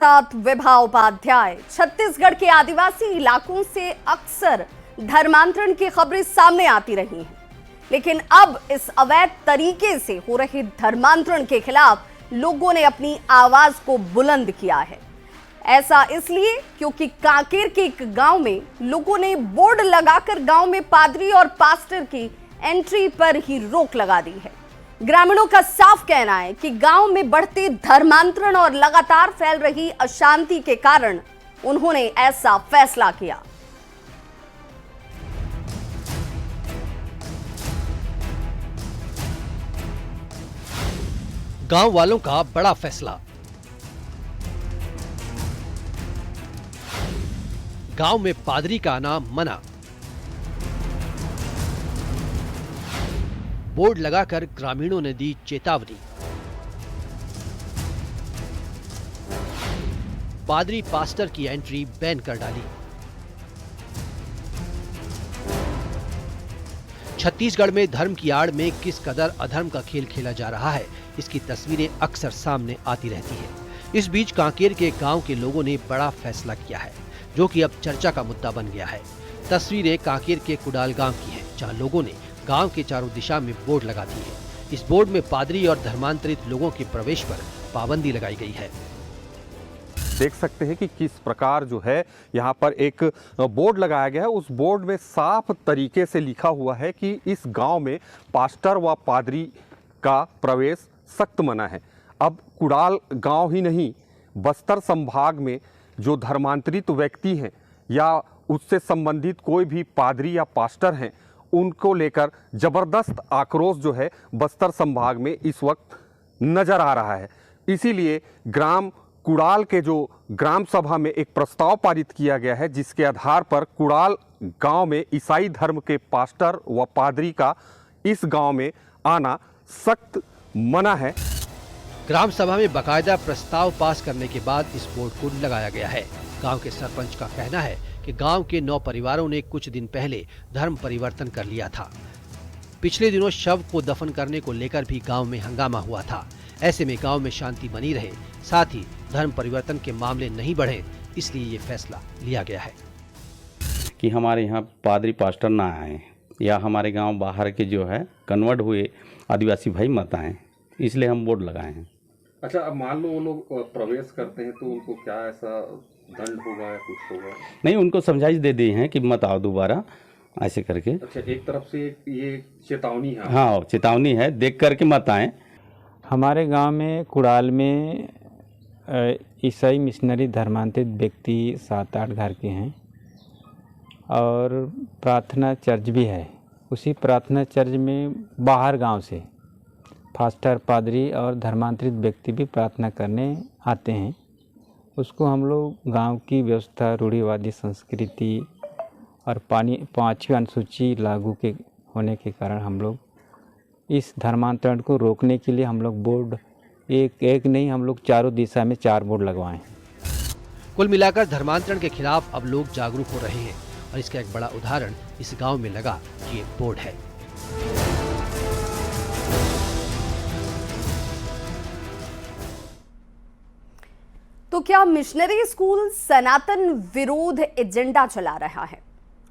साथ विभा उपाध्याय छत्तीसगढ़ के आदिवासी इलाकों से अक्सर धर्मांतरण की खबरें सामने आती रही हैं, लेकिन अब इस अवैध तरीके से हो रहे धर्मांतरण के खिलाफ लोगों ने अपनी आवाज को बुलंद किया है। ऐसा इसलिए क्योंकि कांकेर के एक गांव में लोगों ने बोर्ड लगाकर गांव में पादरी और पास्टर की एंट्री पर ही रोक लगा दी है। ग्रामीणों का साफ कहना है कि गांव में बढ़ते धर्मांतरण और लगातार फैल रही अशांति के कारण उन्होंने ऐसा फैसला किया। गांव वालों का बड़ा फैसला। गांव में पादरी का आना मना। बोर्ड लगाकर ग्रामीणों ने दी चेतावनी। पादरी पास्टर की एंट्री बैन कर डाली। छत्तीसगढ़ में धर्म की आड़ में किस कदर अधर्म का खेल खेला जा रहा है, इसकी तस्वीरें अक्सर सामने आती रहती है। इस बीच कांकेर के गांव के लोगों ने बड़ा फैसला किया है, जो कि अब चर्चा का मुद्दा बन गया है। तस्वीरें कांकेर के कुडाल गांव की हैं, जहां लोगों ने गांव के चारों दिशा में बोर्ड लगा दी है। इस बोर्ड में पादरी और धर्मांतरित लोगों के प्रवेश पर पाबंदी लगाई गई है। देख सकते हैं कि किस प्रकार जो है यहाँ पर एक बोर्ड लगाया गया है। उस बोर्ड में साफ तरीके से लिखा हुआ है कि इस गांव में पास्टर व पादरी का प्रवेश सख्त मना है। अब कुडाल गांव ही नहीं, बस्तर संभाग में जो धर्मांतरित व्यक्ति हैं या उससे संबंधित कोई भी पादरी या पास्टर हैं, उनको लेकर जबरदस्त आक्रोश जो है बस्तर संभाग में इस वक्त नजर आ रहा है। इसीलिए ग्राम कुडाल के जो ग्राम सभा में एक प्रस्ताव पारित किया गया है, जिसके आधार पर कुडाल गांव में ईसाई धर्म के पास्टर व पादरी का इस गांव में आना सख्त मना है। ग्राम सभा में बकायदा प्रस्ताव पास करने के बाद इस बोर्ड को लगाया गया है। गांव के सरपंच का कहना है कि गांव के 9 परिवारों ने कुछ दिन पहले धर्म परिवर्तन कर लिया था। पिछले दिनों शव को दफन करने को लेकर भी गांव में हंगामा हुआ था। ऐसे में गांव में शांति बनी रहे, साथ ही धर्म परिवर्तन के मामले नहीं बढ़े, इसलिए ये फैसला लिया गया है कि हमारे यहाँ पादरी पास्टर ना आए या हमारे गांव बाहर के जो है कन्वर्ट हुए आदिवासी भाई मत आए, इसलिए हम बोर्ड लगाए हैं। अच्छा, अब मान लो वो लोग प्रवेश करते हैं तो उनको क्या ऐसा दंड होगा या कुछ होगा? नहीं, उनको समझाइश दे दी है कि मत आओ दोबारा ऐसे करके। अच्छा, एक तरफ से ये चेतावनी है। हाँ, चेतावनी है, देख करके मत आए। हमारे गांव में कुडाल में ईसाई मिशनरी धर्मांतरित व्यक्ति 7-8 घर के हैं और प्रार्थना चर्च भी है। उसी प्रार्थना चर्च में बाहर गांव से पास्टर, पादरी और धर्मांतरित व्यक्ति भी प्रार्थना करने आते हैं। उसको हम लोग गांव की व्यवस्था, रूढ़िवादी संस्कृति और 5वीं अनुसूची लागू के होने के कारण हम लोग इस धर्मांतरण को रोकने के लिए हम लोग बोर्ड एक नहीं, हम लोग चारों दिशा में 4 बोर्ड लगवाएं। कुल मिलाकर धर्मांतरण के खिलाफ अब लोग जागरूक हो रहे हैं और इसका एक बड़ा उदाहरण इस गांव में लगा ये बोर्ड है। तो क्या मिशनरी स्कूल सनातन विरोध एजेंडा चला रहा है?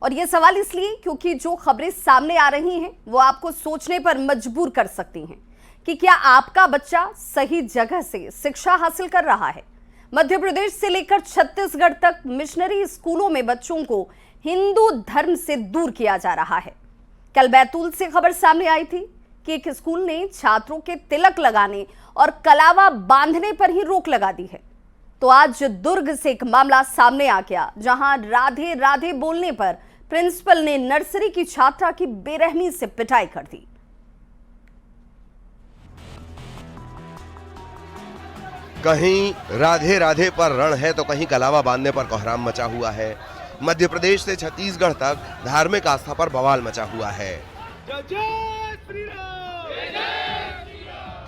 और यह सवाल इसलिए क्योंकि जो खबरें सामने आ रही हैं वो आपको सोचने पर मजबूर कर सकती हैं कि क्या आपका बच्चा सही जगह से शिक्षा हासिल कर रहा है। मध्य प्रदेश से लेकर छत्तीसगढ़ तक मिशनरी स्कूलों में बच्चों को हिंदू धर्म से दूर किया जा रहा है। कल बैतूल से खबर सामने आई थी कि एक स्कूल ने छात्रों के तिलक लगाने और कलावा बांधने पर ही रोक लगा दी है। तो आज दुर्ग से एक मामला सामने आ गया, जहां राधे राधे बोलने पर प्रिंसिपल ने नर्सरी की छात्रा की बेरहमी से पिटाई कर दी। कहीं राधे राधे पर रण है तो कहीं कलावा बांधने पर कोहराम मचा हुआ है। मध्य प्रदेश से छत्तीसगढ़ तक धार्मिक आस्था पर बवाल मचा हुआ है।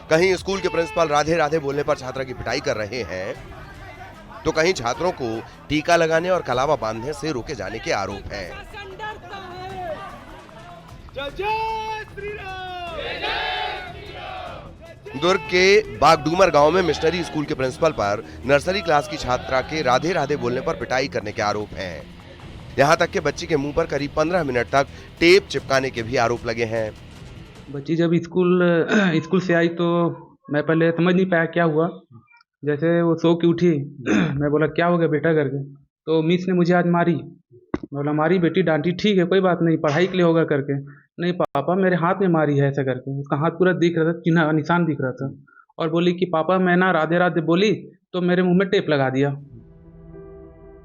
कहीं स्कूल के प्रिंसिपल राधे राधे बोलने पर छात्रा की पिटाई कर रहे हैं, तो कहीं छात्रों को टीका लगाने और कलावा बांधने से रोके जाने के आरोप हैं। दुर्ग के बागडूमर गांव में मिशनरी स्कूल के प्रिंसिपल पर नर्सरी क्लास की छात्रा के राधे राधे बोलने पर पिटाई करने के आरोप हैं। यहां तक कि बच्ची के मुंह पर करीब 15 मिनट तक टेप चिपकाने के भी आरोप लगे हैं। बच्ची जब स्कूल से आई तो मैं पहले समझ नहीं पाया क्या हुआ। जैसे वो सो के उठी मैं बोला क्या हो गया बेटा करके, तो मिस ने मुझे आज मारी। मैं बोला मारी बेटी, डांटी, ठीक है कोई बात नहीं, पढ़ाई के लिए होगा करके। नहीं पापा मेरे हाथ में मारी है ऐसा करके। उसका हाथ पूरा दिख रहा था, चिन्ह निशान दिख रहा था। और बोली कि पापा मैं ना राधे राधे बोली तो मेरे मुंह में टेप लगा दिया।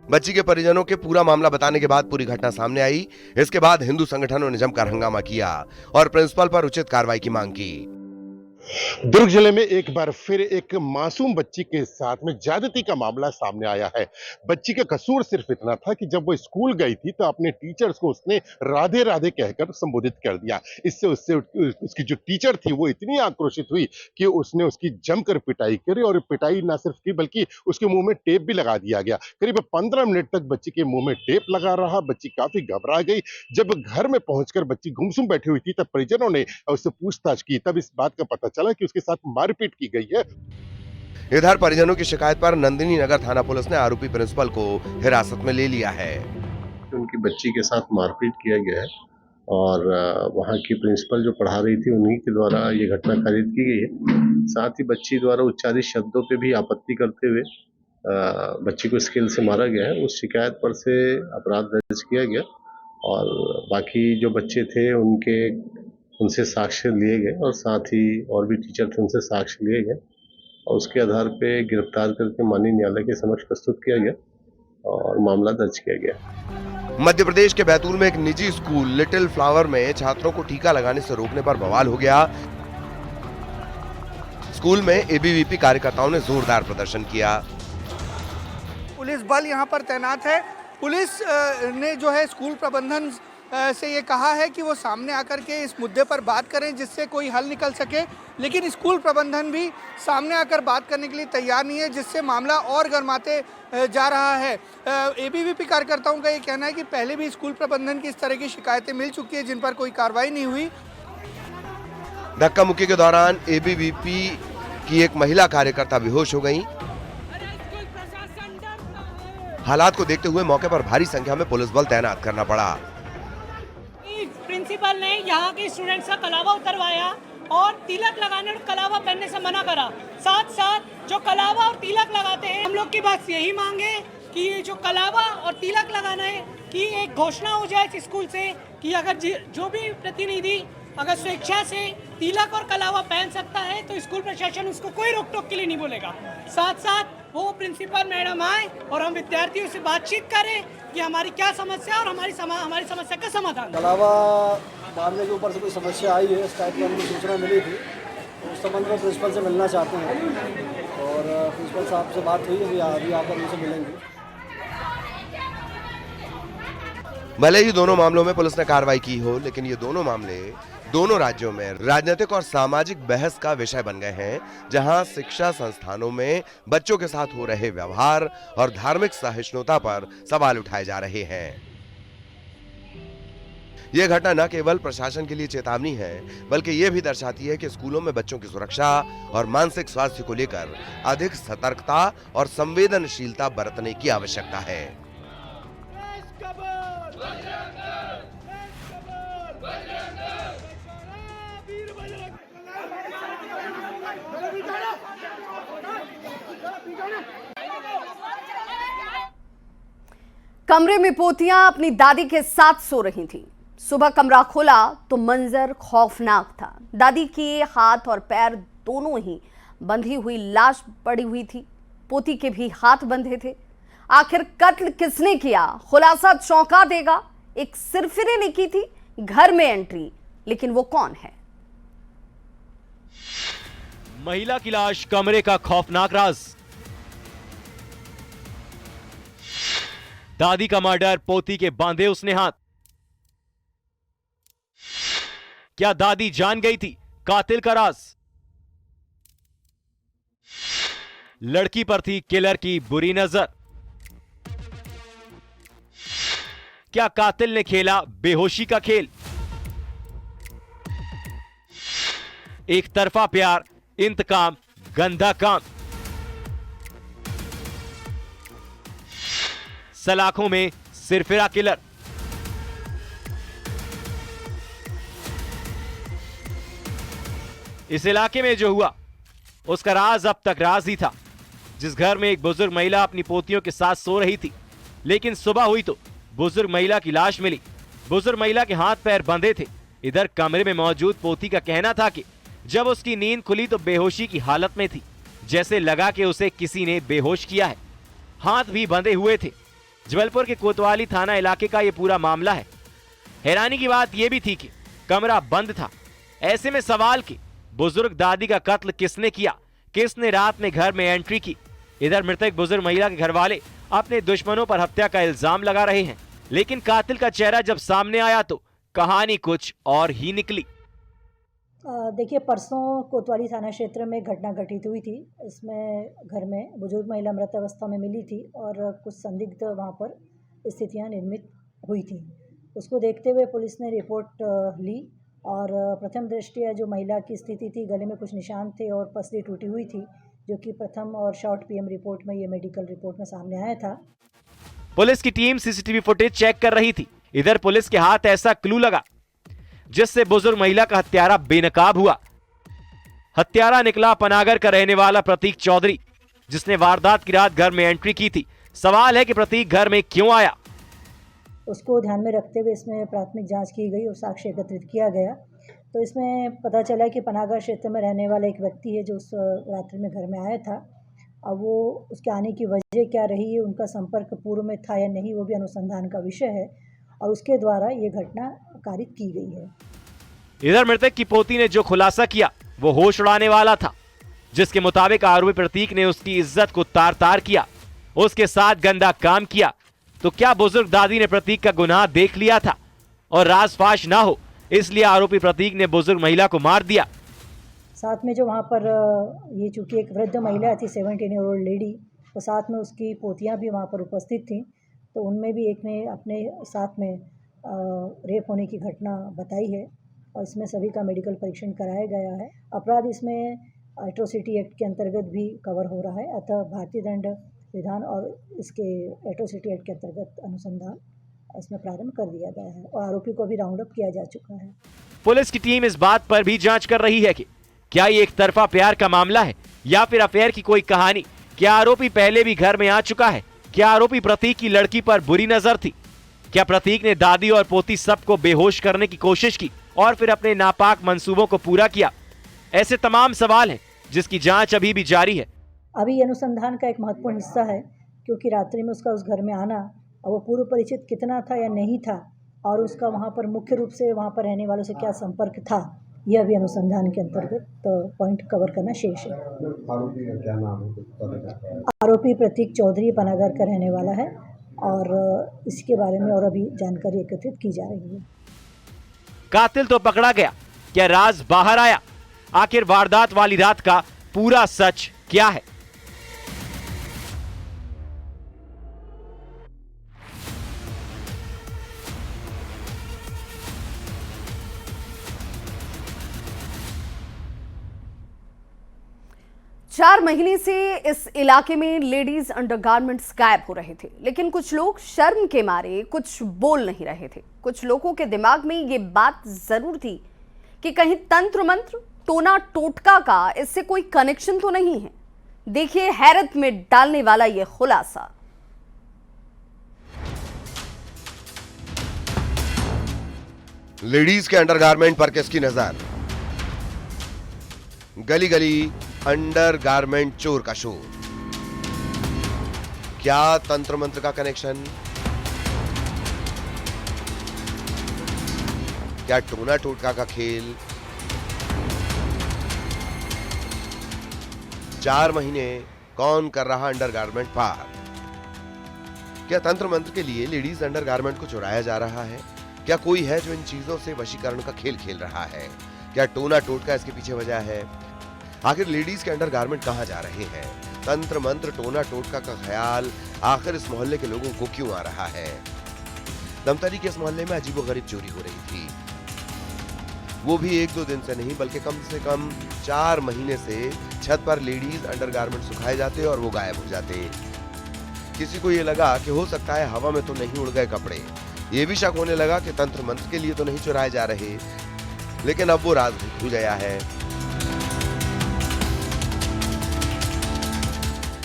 बच्ची के परिजनों के पूरा मामला बताने के बाद पूरी घटना सामने आई। इसके बाद हिंदू संगठनों ने जमकर हंगामा किया और प्रिंसिपल पर उचित कार्रवाई की मांग की। दुर्ग जिले में एक बार फिर एक मासूम बच्ची के साथ में ज्यादती का मामला सामने आया है। बच्ची का कसूर सिर्फ इतना था कि जब वो स्कूल गई थी तो अपने टीचर्स को उसने राधे राधे कहकर संबोधित कर दिया। इससे उसकी जो टीचर थी वो इतनी आक्रोशित हुई कि उसने उसकी जमकर पिटाई करी और पिटाई ना सिर्फ की बल्कि उसके मुंह में टेप भी लगा दिया गया। करीब 15 मिनट तक बच्ची के मुंह में टेप लगा रहा। बच्ची काफी घबरा गई। जब घर में पहुंचकर बच्ची गुमसुम बैठी हुई थी तब परिजनों ने उससे पूछताछ की, तब इस बात का पता चला कि उसके साथ मारपीट की गई है। इधर परिजनों की शिकायत पर नंदिनी नगर थाना पुलिस ने आरोपी प्रिंसिपल को हिरासत में ले लिया है। उनकी बच्ची के साथ मारपीट किया गया है और वहाँ की प्रिंसिपल जो पढ़ा रही थी उन्हीं के द्वारा ये घटना खारिज की गई है। साथ ही बच्ची द्वारा उच्चारित शब्दों पे भी आपत्ति करते हुए बच्ची को स्केल से मारा गया है। उस शिकायत पर से अपराध दर्ज किया गया और बाकी जो बच्चे थे उनसे साक्ष्य लिए गए और साथ ही और भी टीचर थे उनसे साक्ष्य लिए गए और उसके आधार पे गिरफ्तार करके माननीय न्यायालय के समक्ष प्रस्तुत किया गया और मामला दर्ज किया गया। मध्य प्रदेश के बैतूल में एक निजी स्कूल लिटिल फ्लावर में छात्रों को टीका लगाने से रोकने पर बवाल हो गया। स्कूल में एबीवीपी कार्यकर्ताओं ने जोरदार प्रदर्शन किया। पुलिस बल यहाँ पर तैनात है। पुलिस ने जो है स्कूल प्रबंधन से ये कहा है कि वो सामने आकर के इस मुद्दे पर बात करें जिससे कोई हल निकल सके, लेकिन स्कूल प्रबंधन भी सामने आकर बात करने के लिए तैयार नहीं है, जिससे मामला और गर्माते जा रहा है। एबीवीपी कार्यकर्ताओं का ये कहना है कि पहले भी स्कूल प्रबंधन की इस तरह की शिकायतें मिल चुकी है जिन पर कोई कार्रवाई नहीं हुई। धक्का मुक्की के दौरान एबीवीपी की एक महिला कार्यकर्ता बेहोश हो गई। हालात को देखते हुए मौके पर भारी संख्या में पुलिस बल तैनात करना पड़ा। प्रिंसिपल ने यहाँ के स्टूडेंट्स का कलावा उतरवाया और तिलक लगाने और कलावा पहनने से मना करा। साथ साथ जो कलावा और तिलक लगाते हैं, हम लोग की बस यही मांग है कि ये जो कलावा और तिलक लगाना है कि एक घोषणा हो जाए इस स्कूल से कि अगर जो भी प्रतिनिधि अगर स्वेच्छा से तिलक और कलावा पहन सकता है तो स्कूल प्रशासन उसको कोई रोक टोक के लिए नहीं बोलेगा। साथ साथ वो प्रिंसिपल मैडम आए और हम विद्यार्थियों से बातचीत करें कि हमारी क्या समस्या और हमारी समस्या का समाधान। कलावा बांधने के ऊपर से कोई समस्या आई है, इस टाइप की हमको सूचना मिली थी, तो उस संबंध में प्रिंसिपल से मिलना चाहते हैं और प्रिंसिपल साहब से बात हुई है, अभी आकर उनसे मिलेंगे। भले ही दोनों मामलों में पुलिस ने कार्रवाई की हो, लेकिन ये दोनों मामले दोनों राज्यों में राजनीतिक और सामाजिक बहस का विषय बन गए हैं, जहां शिक्षा संस्थानों में बच्चों के साथ हो रहे व्यवहार और धार्मिक सहिष्णुता पर सवाल उठाए जा रहे हैं। यह घटना न केवल प्रशासन के लिए चेतावनी है, बल्कि यह भी दर्शाती है कि स्कूलों में बच्चों की सुरक्षा और मानसिक स्वास्थ्य को लेकर अधिक सतर्कता और संवेदनशीलता बरतने की आवश्यकता है। कमरे में पोतियां अपनी दादी के साथ सो रही थीं। सुबह कमरा खोला तो मंजर खौफनाक था। दादी के हाथ और पैर दोनों ही बंधी हुई लाश पड़ी हुई थी। पोती के भी हाथ बंधे थे। आखिर कत्ल किसने किया, खुलासा चौंका देगा। एक सिरफिरे ने की थी घर में एंट्री, लेकिन वो कौन है? महिला की लाश, कमरे का खौफनाक राज। दादी का मर्डर, पोती के बांधे उसने हाथ। क्या दादी जान गई थी कातिल का राज? लड़की पर थी किलर की बुरी नजर। क्या कातिल ने खेला बेहोशी का खेल? एक तरफा प्यार, इंतकाम गंदा काम। सलाखों में सिरफिरा किलर। इस इलाके में जो हुआ उसका राज अब तक राज ही था। जिस घर में एक बुजुर्ग महिला अपनी पोतियों के साथ सो रही थी, लेकिन सुबह हुई तो बुजुर्ग महिला की लाश मिली। बुजुर्ग महिला के हाथ पैर बंधे थे। इधर कमरे में मौजूद पोती का कहना था कि जब उसकी नींद खुली तो बेहोशी की हालत में थी, जैसे लगा कि उसे किसी ने बेहोश किया है। हाथ भी बंधे हुए थे। जबलपुर के कोतवाली थाना इलाके का यह पूरा मामला है। हैरानी की बात यह भी थी कि कमरा बंद था। ऐसे में सवाल कि बुजुर्ग दादी का कत्ल किसने किया, किसने रात में घर में एंट्री की। इधर मृतक बुजुर्ग महिला के घर वाले अपने दुश्मनों पर हत्या का इल्जाम लगा रहे हैं, लेकिन कातिल का चेहरा जब सामने आया तो कहानी कुछ और ही निकली। देखिए, परसों कोतवाली थाना क्षेत्र में घटना घटित हुई थी। इसमें घर में बुजुर्ग महिला मृत अवस्था में मिली थी और कुछ संदिग्ध वहां पर स्थितियां निर्मित हुई थी। उसको देखते हुए पुलिस ने रिपोर्ट ली और प्रथम दृष्टया जो महिला की स्थिति थी, गले में कुछ निशान थे और पसली टूटी हुई थी, जो कि प्रथम और शॉर्ट पीएम रिपोर्ट में, ये मेडिकल रिपोर्ट में सामने आया था। पुलिस की टीम सीसीटीवी फुटेज चेक कर रही थी। इधर पुलिस के हाथ ऐसा क्लू लगा जिससे बुजुर्ग महिला का हत्यारा बेनकाब हुआ। हत्यारा निकला पनागर का रहने वाला प्रतीक चौधरी, जिसने वारदात की रात घर में एंट्री की थी। सवाल है कि प्रतीक घर में क्यों आया। उसको ध्यान में रखते हुए इसमें प्राथमिक जांच की गई और साक्ष्य एकत्रित किया गया। तो इसमें पता चला कि पनागर क्षेत्र में रहने वाला एक व्यक्ति है जो उस रात्रि में घर में आया था। अब वो उसके आने की वजह क्या रही है, उनका संपर्क पूर्व में था या नहीं, वो भी अनुसंधान का विषय है और उसके द्वारा ये घटना कारित की गई है। इधर मृतक की पोती ने जो खुलासा किया वो होश उड़ाने वाला था, जिसके मुताबिक आरोपी प्रतीक ने उसकी इज्जत को तार तार किया, उसके साथ गंदा काम किया। तो क्या बुजुर्ग दादी ने प्रतीक का गुनाह देख लिया था और राजफाश ना हो इसलिए आरोपी प्रतीक ने बुजुर्ग महिला को मार दिया। साथ में जो वहाँ पर ये चूंकि एक वृद्ध महिला थी, 17 ईयर ओल्ड लेडी, तो साथ में उसकी पोतियाँ भी वहाँ पर उपस्थित थीं। तो उनमें भी एक ने अपने साथ में रेप होने की घटना बताई है और इसमें सभी का मेडिकल परीक्षण कराया गया है। अपराध इसमें एट्रोसिटी एक्ट के अंतर्गत भी कवर हो रहा है, अतः भारतीय दंड विधान और इसके एट्रोसिटी एक्ट के अंतर्गत अनुसंधान इसमें प्रारंभ कर दिया गया है और आरोपी को भी राउंड अप किया जा चुका है। पुलिस की टीम इस बात पर भी जांच कर रही है कि क्या ये एक तरफा प्यार का मामला है या फिर अफेयर की कोई कहानी। क्या आरोपी पहले भी घर में आ चुका है? क्या आरोपी प्रतीक की लड़की पर बुरी नजर थी? क्या प्रतीक ने दादी और पोती सबको बेहोश करने की कोशिश की और फिर अपने नापाक मंसूबों को पूरा किया? ऐसे तमाम सवाल हैं जिसकी जांच अभी भी जारी है। अभी अनुसंधान का एक महत्वपूर्ण हिस्सा है, क्योंकि रात्रि में उसका उस घर में आना और वो पूर्व परिचित कितना था या नहीं था और उसका वहाँ पर मुख्य रूप से वहाँ पर रहने वालों से क्या संपर्क था, यह भी अनुसंधान के अंतर्गत पॉइंट कवर करना शेष है। आरोपी का क्या नाम है? आरोपी प्रतीक चौधरी पनागर का रहने वाला है और इसके बारे में और अभी जानकारी एकत्रित की जा रही है। कातिल तो पकड़ा गया, क्या राज बाहर आया? आखिर वारदात वाली रात का पूरा सच क्या है? चार महीने से इस इलाके में लेडीज अंडरगारमेंट्स गायब हो रहे थे, लेकिन कुछ लोग शर्म के मारे कुछ बोल नहीं रहे थे। कुछ लोगों के दिमाग में ये बात जरूर थी कि कहीं तंत्र मंत्र, टोना टोटका का इससे कोई कनेक्शन तो नहीं है। देखिए हैरत में डालने वाला ये खुलासा। लेडीज के अंडरगारमेंट पर किसकी नजर? गली गली अंडरगारमेंट चोर का शोर। क्या तंत्र मंत्र का कनेक्शन? क्या टोना टोटका का खेल? 4 महीने कौन कर रहा अंडरगारमेंट पार? क्या तंत्र मंत्र के लिए लेडीज अंडरगारमेंट को चुराया जा रहा है? क्या कोई है जो इन चीजों से वशीकरण का खेल खेल रहा है? क्या टोना टोटका इसके पीछे वजह है? आखिर लेडीज के अंडरगारमेंट कहां जा रहे हैं? तंत्र मंत्र, टोना टोटका का ख्याल आखिर इस मोहल्ले के लोगों को क्यों आ रहा है? दमतरी के इस मोहल्ले में अजीबोगरीब चोरी हो रही थी। वो भी 1-2 दिन से नहीं बल्कि कम से कम 4 महीने से छत पर लेडीज अंडरगारमेंट सुखाए जाते और वो गायब हो जाते। किसी को ये लगा कि हो सकता है हवा में तो नहीं उड़ गए कपड़े। ये भी शक होने लगा कि तंत्र मंत्र के लिए तो नहीं चुराए जा रहे, लेकिन अब वो राज भी खुल गया है।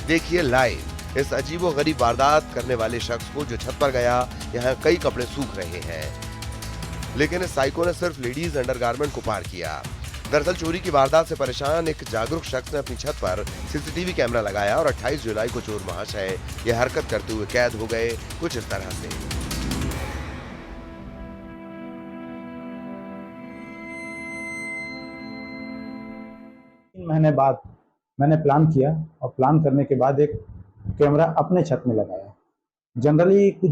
देखिए लाइव इस अजीबोगरीब वारदात करने वाले शख्स को जो छत पर गया। यहाँ कई कपड़े सूख रहे हैं, लेकिन इस साइको ने सिर्फ लेडीज अंडरगारमेंट को पार किया। दरअसल चोरी की वारदात से परेशान एक जागरूक शख्स ने अपनी छत पर सीसीटीवी कैमरा लगाया और 28 जुलाई को चोर महाशय यह हरकत करते हुए कैद हो गए, कुछ इस तरह से। 3 महीने बाद मैंने प्लान किया और प्लान करने के बाद एक कैमरा अपने छत में लगाया। जनरली कुछ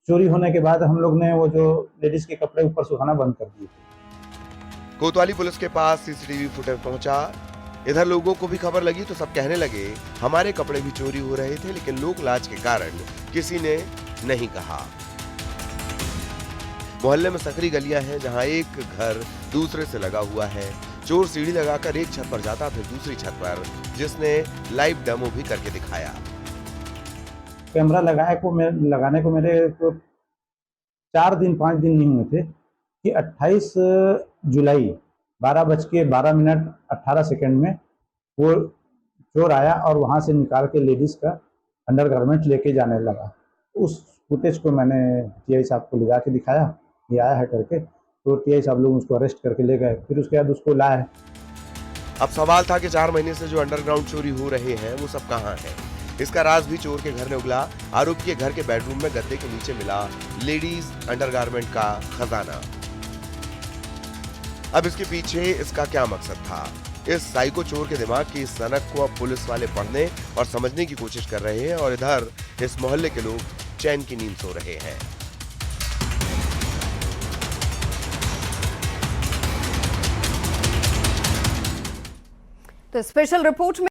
चोरी होने के बाद हम लोग ने वो जो लेडीज के कपड़े ऊपर सुखाना बंद कर दिए। कोतवाली पुलिस के पास सीसीटीवी फुटेज पहुंचा। इधर लोगों को भी खबर लगी तो सब कहने लगे हमारे कपड़े भी चोरी हो रहे थे, लेकिन लोक लाज के कारण किसी ने नहीं कहा। मोहल्ले में सकरी गलियां हैं जहां एक घर दूसरे से लगा हुआ है। चोर सीढ़ी लगाकर एक छत पर जाता फिर दूसरी छत पर, जिसने लाइव डेमो भी करके दिखाया। कैमरा लगाने को मेरे तो 4 दिन 5 दिन नहीं हुए थे कि 28 जुलाई 12:12 18 में वो चोर आया और वहाँ से निकाल के लेडीज का अंडरगारमेंट लेके जाने लगा। उस फुटेज को मैंने टीआई साहब को ले जाके दिखाया, ये आया है करके, तो टीआई साहब लोग उसको अरेस्ट करके ले गए। फिर उसके बाद उसको लाए। अब सवाल था कि 4 महीने से जो अंडरग्राउंड चोरी हो रहे हैं वो सब कहां है। इसका राज भी चोर के घर ने उगला। आरोपी के घर के बेडरूम में गद्दे के नीचे मिला लेडीज अंडरगारमेंट का खजाना। अब इसके पीछे इसका क्या मकसद था? इस साइको चोर के दिमाग की इस सनक को अब पुलिस वाले पढ़ने और समझने की कोशिश कर रहे हैं और इधर इस मोहल्ले के लोग चैन की नींद सो रहे हैं। तो स्पेशल रिपोर्ट में